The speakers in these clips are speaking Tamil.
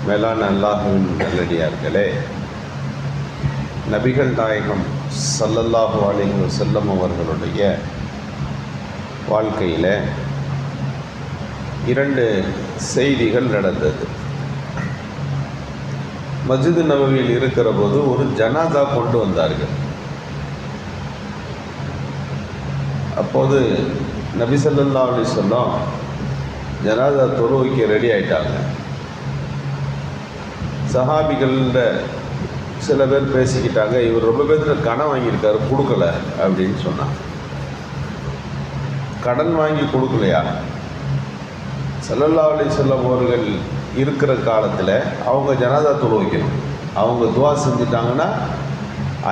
மேலான அல்லாஹ்வின் நல்லடியார்களே, நபிகள் நாயகம் ஸல்லல்லாஹு அலைஹி வஸல்லம் அவர்களுடைய வாழ்க்கையில் 2 செய்திகள் நடந்தது. மஸ்ஜித் நபவியில் இருக்கிற போது ஒரு ஜனாதா கொண்டு வந்தார்கள். அப்போது நபி ஸல்லல்லாஹு அலைஹி வஸல்லம் ஜனாதா தொழுகைக்கு ரெடி ஆயிட்டாங்க. சஹாபிகள்கிட்ட சில பேர் பேசிக்கிட்டாங்க, இவர் ரொம்ப பேருக்கு கடன் வாங்கியிருக்காரு, கொடுக்கல அப்படின்னு சொன்னாங்க. கடன் வாங்கி கொடுக்கலையா? ஸல்லல்லாஹு அலைஹி வஸல்லம் அவர்கள் இருக்கிற காலத்தில் அவங்க ஜனாதா தொழுவைக்கணும். அவங்க துவா செஞ்சுட்டாங்கன்னா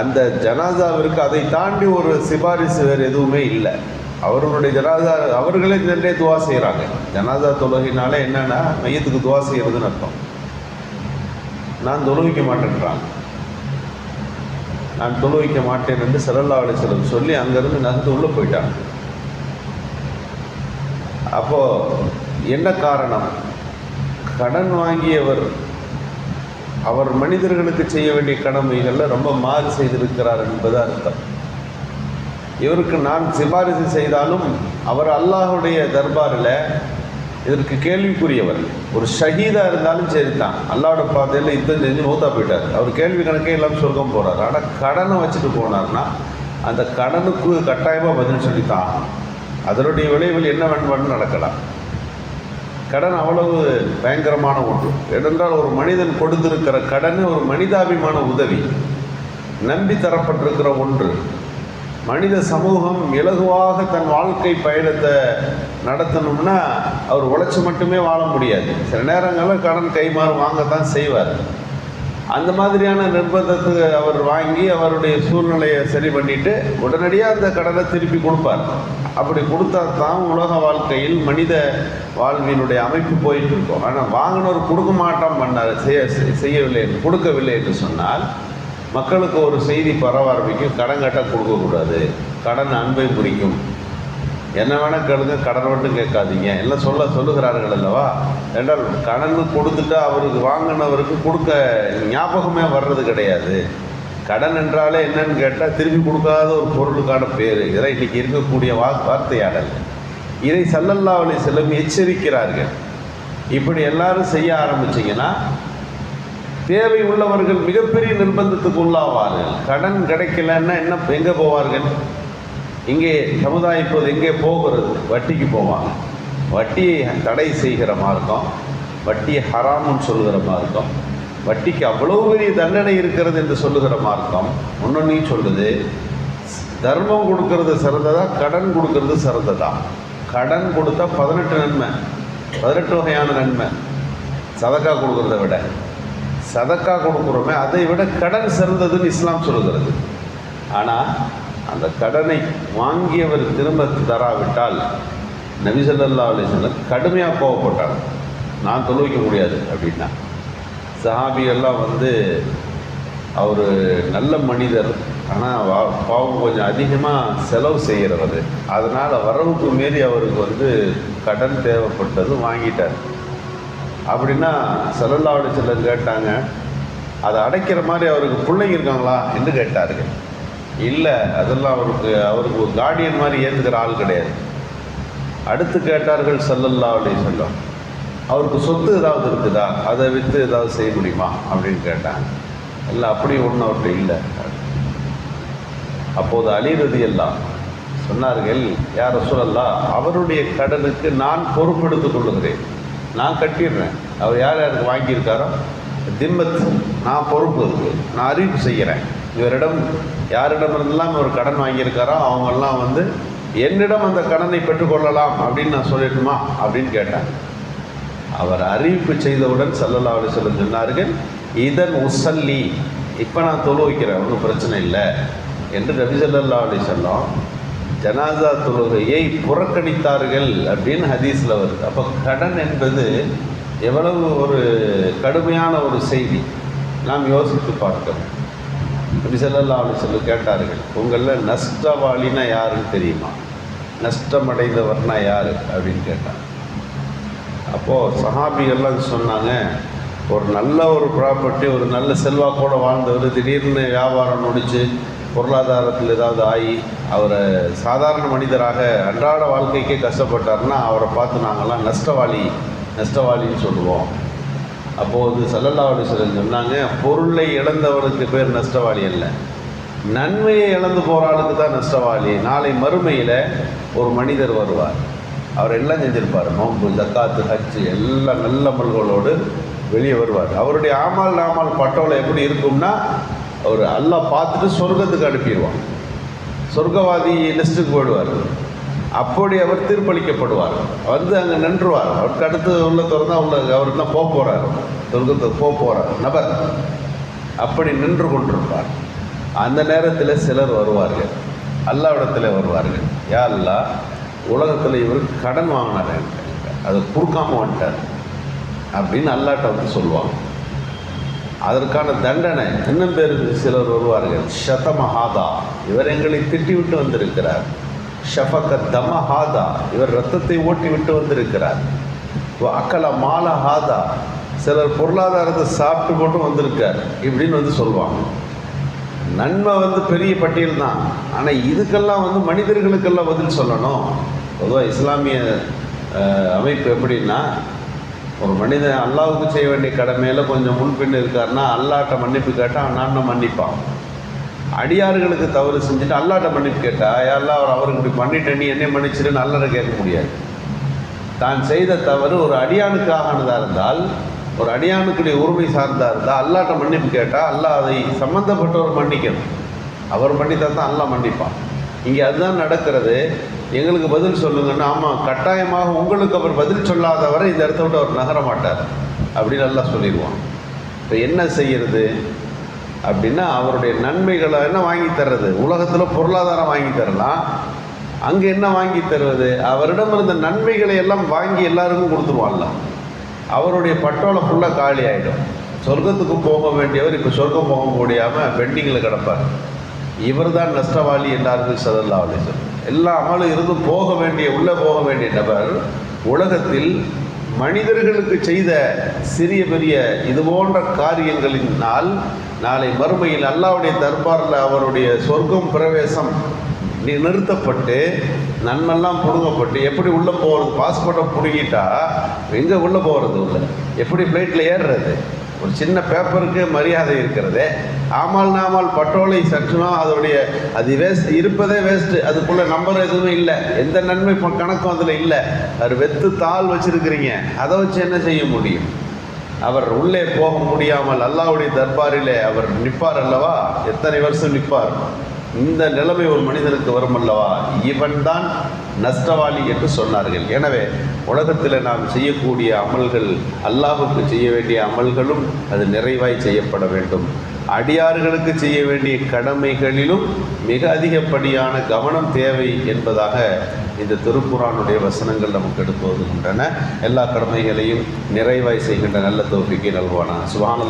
அந்த ஜனாதாவிற்கு அதை தாண்டி ஒரு சிபாரிசு வேறு எதுவுமே இல்லை. அவர்களுடைய ஜனாதா அவர்களே நின்றே துவா செய்கிறாங்க. ஜனாதா தொழுகையினால என்னென்னா மையத்துக்கு துவா செய்கிறதுன்னு அர்த்தம். நான் தொழுவிக்க மாட்டேன்றாங்க. நான் தொழுவிக்க மாட்டேன் என்று ஸல்லல்லாஹு அலைஹி வஸல்லம் சொல்லி அங்கேருந்து நகர்ந்து உள்ளே போயிட்டாங்க. அப்போது என்ன காரணம்? கடன் வாங்கியவர் அவர் மனிதர்களுக்கு செய்ய வேண்டிய கடமைகளில் ரொம்ப மாறு செய்திருக்கிறார் என்பது அர்த்தம். இவருக்கு நான் சிபாரிசு செய்தாலும் அவர் அல்லாஹுடைய தர்பாரில் இதற்கு கேள்விக்குரியவர். ஒரு ஷஹீதாக இருந்தாலும் சரி தான், அல்லாஹோட பாதையில் யுத்தம் செஞ்சு மௌத்தா போயிட்டார். அவர் கேள்வி கணக்கே இல்லாமல் சொர்க்கம் போகிறார். ஆனால் கடனை வச்சுட்டு போனார்னா அந்த கடனுக்கு கட்டாயமாக பதில் சொல்லித்தான். அதனுடைய விளைவில் என்ன வேணும்னு நடக்கலாம். கடன் அவ்வளவு பயங்கரமான ஒன்று. ஏனென்றால் ஒரு மனிதன் கொடுத்திருக்கிற கடன் ஒரு மனிதாபிமான உதவி, நம்பி தரப்பட்டிருக்கிற ஒன்று. மனித சமூகம் இலகுவாக தன் வாழ்க்கை பயணத்தை நடத்தணும்னா அவர் உழைச்சி மட்டுமே வாழ முடியாது. சில நேரங்களில் கடன் கைமாறு வாங்கத்தான் செய்வார். அந்த மாதிரியான நிர்பந்தத்துக்கு அவர் வாங்கி அவருடைய சூழ்நிலையை சரி பண்ணிவிட்டு உடனடியாக அந்த கடனை திருப்பி கொடுப்பார். அப்படி கொடுத்தா தான் உலக வாழ்க்கையில் மனித வாழ்வினுடைய அமைப்பு போயிட்டு இருக்கும். ஆனால் வாங்கினவர் கொடுக்க மாட்டான் பண்ணார், செய்யவில்லை, கொடுக்கவில்லை என்று சொன்னால் மக்களுக்கு ஒரு செய்தி பரவ ஆரம்பிக்கும். கடன் கட்டால் கொடுக்கக்கூடாது, கடன் அன்பை குறிக்கும், என்ன வேணால் கேளுங்க, கடன் மட்டும் கேட்காதீங்க எல்லாம் சொல்லுகிறார்கள் அல்லவா. என்றால் கடன் கொடுத்துட்டா அவருக்கு வாங்கினவருக்கு கொடுக்க ஞாபகமே வர்றது கிடையாது. கடன் என்றாலே என்னன்னு கேட்டால் திருப்பி கொடுக்காத ஒரு பொருளுக்கான பேர். இதெல்லாம் இன்றைக்கி இருக்கக்கூடிய வார்த்தையாடல். இதை ஸல்லல்லாஹு அலைஹி வஸல்லம் எச்சரிக்கிறார்கள். இப்படி எல்லாரும் செய்ய ஆரம்பிச்சிங்கன்னா தேவை உள்ளவர்கள் மிகப்பெரிய நிர்பந்தத்துக்கு உள்ளாவார்கள். கடன் கிடைக்கலன்னா என்ன, எங்கே போவார்கள்? இங்கே சமுதாயம் இப்போது எங்கே போகிறது? வட்டிக்கு போவாங்க. வட்டியை தடை செய்கிற மார்க்கம், வட்டியை ஹராமுன்னு சொல்லுகிற மார்க்கம், வட்டிக்கு அவ்வளோ பெரிய தண்டனை இருக்கிறது என்று சொல்லுகிற மார்க்கம் ஒன்னொன்னையும் சொல்லுது. தர்மம் கொடுக்கறது சிறந்ததா, கடன் கொடுக்கறது சிறந்ததா? கடன் கொடுத்தா 18 நன்மை, 18 வகையான நன்மை. சதக்கா கொடுக்கறத விட, சதக்கா கொடுக்குறோமே அதை விட கடன் சிறந்ததுன்னு இஸ்லாம் சொல்லுகிறது. ஆனால் அந்த கடனை வாங்கியவர் திரும்ப தராவிட்டால் நபி ஸல்லல்லாஹு அலைஹி வஸல்லம் கடுமையாக கோவப்பட்டாங்க. நான் தொழுவிக்க முடியாது அப்படின்னா. சஹாபிகள்லாம் அவர் நல்ல மனிதர், ஆனால் பாவம் கொஞ்சம் அதிகமாக செலவு செய்கிறவர். அதனால் வரவுக்கு மீறி அவருக்கு கடன் தேவைப்பட்டது, வாங்கிட்டார். அப்படின்னா ஸல்லல்லாஹு அலைஹி வஸல்லம் கேட்டாங்க, அதை அடைக்கிற மாதிரி அவருக்கு பிள்ளைங்க இருக்காங்களா என்று கேட்டார்கள். இல்லை, அதெல்லாம் அவருக்கு ஒரு கார்டியன் மாதிரி ஏற்றுக்கிற ஆள் கிடையாது. அடுத்து கேட்டார்கள் ஸல்லல்லாஹு அலைஹி வஸல்லம், அவருக்கு சொத்து ஏதாவது இருக்குதா, அதை விற்று ஏதாவது செய்ய முடியுமா அப்படின்னு கேட்டாங்க. இல்லை, அப்படி ஒன்றும் அவர்கிட்ட இல்லை. அப்போது அலி ரலியல்லாஹு சொன்னார்கள், யா ரசூலல்லாஹ், அவருடைய கடனுக்கு நான் பொறுப்பெடுத்து கொள்ளுகிறேன், நான் கட்டிடுறேன். அவர் யார் யாருக்கு வாங்கியிருக்காரோ திம்மத், நான் பொறுப்பு இருக்கு, நான் அறிவிப்பு செய்கிறேன். இவரிடம் யாரிடமிருந்தெல்லாம் ஒரு கடன் வாங்கியிருக்காரோ அவங்கெல்லாம் என்னிடம் அந்த கடனை பெற்றுக்கொள்ளலாம் அப்படின்னு நான் சொல்லட்டுமா அப்படின்னு கேட்டாங்க. அவர் அறிவிப்பு செய்தவுடன் ஸல்லல்லாஹு அலைஹி வஸல்லம் சொன்னார்கள், இதன் உஸல்லி, இப்போ நான் தொழுவிக்கிறேன், ஒன்றும் பிரச்சனை இல்லை என்று நபி ஸல்லல்லாஹு அலைஹி வஸல்லம் ஜனாசா தொழுகையை புறக்கணித்தார்கள் அப்படின்னு ஹதீஸில் வருது. அப்போ கடன் என்பது எவ்வளவு ஒரு கடுமையான ஒரு செய்தி நாம் யோசித்து பார்க்கிறோம். நபி ஸல்லல்லாஹு அலைஹி வஸல்லம் கேட்டார்கள், உங்களில் நஷ்டவாளினா யாருன்னு தெரியுமா, நஷ்டமடைந்தவர்னா யார் அப்படின்னு கேட்டாங்க. அப்போது சஹாபிகள்லாம் சொன்னாங்க, ஒரு நல்ல ஒரு ப்ராப்பர்ட்டி, ஒரு நல்ல செல்வாக்கோடு வாழ்ந்தவர் திடீர்னு வியாபாரம் முடித்து பொருளாதாரத்தில் ஏதாவது ஆகி அவரை சாதாரண மனிதராக அன்றாட வாழ்க்கைக்கே கஷ்டப்பட்டார்னா அவரை பார்த்து நாங்கள்லாம் நஷ்டவாளின்னு சொல்லுவோம். அப்போது ஸல்லல்லாஹு அலைஹி வஸல்லம் சொன்னாங்க, பொருளை இழந்தவனுக்கு பேர் நஷ்டவாளி அல்ல, நன்மையை இழந்து போகிறாளுக்கு தான் நஷ்டவாளி. நாளை மறுமையில் ஒரு மனிதர் வருவார், அவர் எல்லாம் செஞ்சிருப்பார், நோன்பு, ஜக்காத்து, ஹஜ்ஜு எல்லாம் நல்ல அமல்களோடு வெளியே வருவார். அவருடைய ஆமால் பட்டோலை எப்படி இருக்கும்னா, அவர் அல்லாஹ் பார்த்துட்டு சொர்க்கத்துக்கு அனுப்பிடுவான், சொர்க்கவாதி லிஸ்ட்டுக்கு போயிடுவார். அப்படி அவர் தீர்ப்பளிக்கப்படுவார், வந்து அங்கே நின்றுவார். அவருக்கு அடுத்து உள்ள திறந்தா அவருக்கு தான் போகிறார், சொர்க்கத்துக்கு போகிறார் நபர். அப்படி நின்று கொண்டிருப்பார். அந்த நேரத்தில் சிலர் வருவார்கள், அல்லாஹ்விடத்தில் வருவார்கள். யா அல்லாஹ், உலகத்தில் இவர் கடன் வாங்கினார், அதை கொடுக்காம வந்துட்டார் அப்படின்னு அல்லாஹ்ட்ட வந்து சொல்லுவாங்க. அதற்கான தண்டனை இன்னும் பேர் சிலர் வருவார்கள். ஷதமஹாதா, இவர் எங்களை திட்டிவிட்டு வந்திருக்கிறார். ஷஃபக தமஹாதா, இவர் ரத்தத்தை ஓட்டி விட்டு வந்திருக்கிறார். அக்கல மாலஹாதா, சிலர் பொருளாதாரத்தை சாப்பிட்டு போட்டு வந்திருக்கார் இப்படின்னு வந்து சொல்லுவாங்க. நன்மை வந்து பெரிய பட்டியல் தான், ஆனால் இதுக்கெல்லாம் வந்து மனிதர்களுக்கெல்லாம் பதில் சொல்லணும். பொதுவாக இஸ்லாமிய அமைப்பு எப்படின்னா, ஒரு மனிதன் அல்லாஹ்வுக்கு செய்ய வேண்டிய கடமையில் கொஞ்சம் முன்பின் இருக்காருன்னா அல்லாஹ்ட்ட மன்னிப்பு கேட்டால் நான் மன்னிப்பான். அடியார்களுக்கு தவறு செஞ்சுட்டு அல்லாஹ்ட்ட மன்னிப்பு கேட்டால், யாரெல்லாம் அவருக்கு இப்படி பண்ணிட்டேன், நீ என்னை மன்னிச்சிருன்னு அல்லாஹ்ட்ட கேட்க முடியாது. தான் செய்த தவறு ஒரு அடியானுக்காக ஆனதாக இருந்தால், ஒரு அடியானுக்குடைய உரிமை சார்ந்ததாக இருந்தால் அல்லாஹ்ட்ட மன்னிப்பு கேட்டால் அல்லாஹ் அதை சம்மந்தப்பட்டவர் மன்னிக்கணும். அவர் மன்னித்தா தான் அல்லாஹ் மன்னிப்பான். இங்கே அதுதான் நடக்கிறது. எங்களுக்கு பதில் சொல்லுங்கன்னா, ஆமாம் கட்டாயமாக உங்களுக்கு அவர் பதில் சொல்லாதவரை இந்த இடத்த விட்டு அவர் நகர மாட்டார் அப்படின்னு அல்லாஹ் சொல்லிடுவான். இப்போ என்ன செய்கிறது அப்படின்னா, அவருடைய நன்மைகளை என்ன வாங்கி தர்றது? உலகத்தில் பொருளாதாரம் வாங்கி தரலாம், அங்கே என்ன வாங்கி தருவது? அவரிடம் இருந்த நன்மைகளை எல்லாம் வாங்கி எல்லாருக்கும் கொடுத்துருவான்ல. அவருடைய பட்டோலை ஃபுல்லாக காலி ஆகிடும். சொர்க்கத்துக்கு போக வேண்டியவர் இப்போ சொர்க்கம் போக முடியாமல் பெண்டிங்கில் கிடப்பார். இவர் தான் நஷ்டவாளி என்றார்கள் ஸல்லல்லாஹு அலைஹி வஸல்லம். எல்லா அமலும் இருந்து உள்ளே போக வேண்டிய நபர் உலகத்தில் மனிதர்களுக்கு செய்த சிறிய பெரிய இது போன்ற காரியங்களினால் நாளை மறுமையில் அல்லாஹ்வுடைய தர்பாரில் அவருடைய சொர்க்கம் பிரவேசம் நிறுத்தப்பட்டு நன்மெல்லாம் பிடுங்கப்பட்டு எப்படி உள்ளே போகிறது? பாஸ்போர்ட்டை பிடுங்கிட்டா எங்கே உள்ளே போகிறது? உள்ள எப்படி ஃப்ளைட்டில் ஏறுறது? ஒரு சின்ன பேப்பருக்கு மரியாதை இருக்கிறது. ஆமால் பட்டோலை சற்றுனா அது வேஸ்ட், இருப்பதே வேஸ்ட்டு. அதுக்குள்ளே நம்பர் எதுவும் இல்லை, எந்த நன்மை கணக்கும் அதில் இல்லை. அவர் வெத்து தாள் வச்சுருக்கிறீங்க, அதை வச்சு என்ன செய்ய முடியும்? அவர் உள்ளே போக முடியாமல் அல்லாஹ்வுடைய தர்பாரிலே அவர் நிற்பார் அல்லவா? எத்தனை வருஷம் நிற்பார்? இந்த நிலைமை ஒரு மனிதனுக்கு வரும் அல்லவா? இவன் தான் நஷ்டவாளி என்று சொன்னார்கள். எனவே உலகத்தில் நாம் செய்யக்கூடிய அமல்கள், அல்லாஹ்வுக்கு செய்ய வேண்டிய அமல்களும் அது நிறைவாய் செய்யப்பட வேண்டும். அடியார்களுக்கு செய்ய வேண்டிய கடமைகளிலும் மிக அதிகப்படியான கவனம் தேவை என்பதாக இந்த திருக்குர்ஆனுடைய வசனங்கள் நமக்கு எடுத்து வருகின்றன. எல்லா கடமைகளையும் நிறைவாய் செய்கின்ற நல்ல தௌஃபீக்கை நல்குவானாக. சுப்ஹானல்லாஹ்.